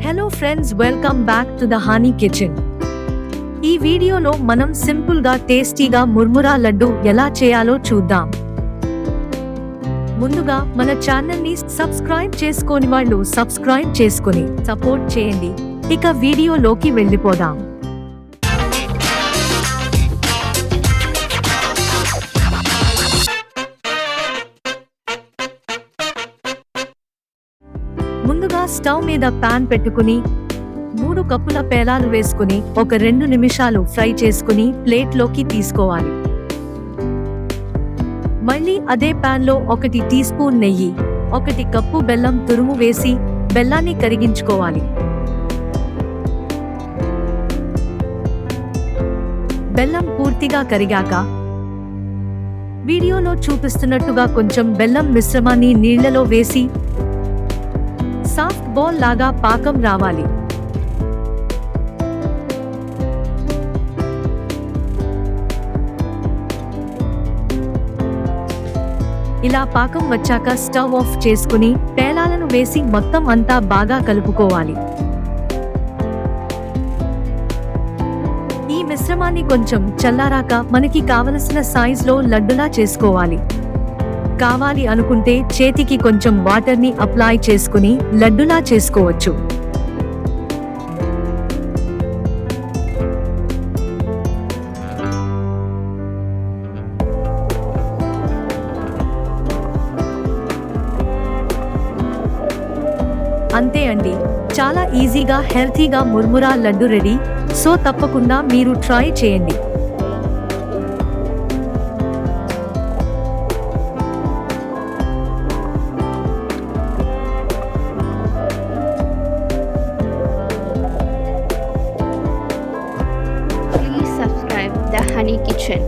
Hello friends, welcome back to the honey kitchen. ఈ వీడియోలో మనం సింపుల్ గా టేస్టీగా ముర్మురా లడ్డు ఎలా చేయాలో చూద్దాం. ముందుగా మన ఛానల్ ని సబ్స్క్రైబ్ చేసుకోని వాళ్ళు సబ్స్క్రైబ్ చేసుకుని సపోర్ట్ చేయండి. ఇక వీడియోలోకి వెళ్ళిపోదాం. ముందుగా స్టవ్ మీద పాన్ పెట్టుకుని 3 కప్పుల పేలాలు వేసుకుని ఒక 2 నిమిషాలు ఫ్రై చేసుకుని ప్లేట్లోకి తీసుకోవాలి. మళ్ళీ అదే పాన్ లో 1 టీ స్పూన్ నెయ్యి, 1 కప్పు బెల్లం తురుము వేసి బెల్లాన్ని కరిగించుకోవాలి. బెల్లం పూర్తిగా కరిగాక వీడియోలో చూపిస్తున్నట్టుగా కొంచెం బెల్లం మిశ్రమాన్ని నీళ్లలో వేసి సాఫ్ట్ బాల్ లాగా పాకం రావాలి. ఇలా పాకం వచ్చాక స్టవ్ ఆఫ్ చేసుకుని పేలాలను వేసి మొత్తం అంతా బాగా కలుపుకోవాలి. ఈ మిశ్రమాన్ని కొంచెం చల్లారాక మనకి కావలసిన సైజులో లడ్డులా చేసుకోవాలి. కావాలి అనుకుంటే చేతికి కొంచెం వాటర్ ని అప్లై చేసుకుని లడ్డులా చేసుకోవచ్చు. అంతే అండి, చాలా ఈజీగా హెల్తీగా ముర్మురా లడ్డు రెడీ. సో తప్పకుండా మీరు ట్రై చేయండి. Please subscribe the Honey Kitchen.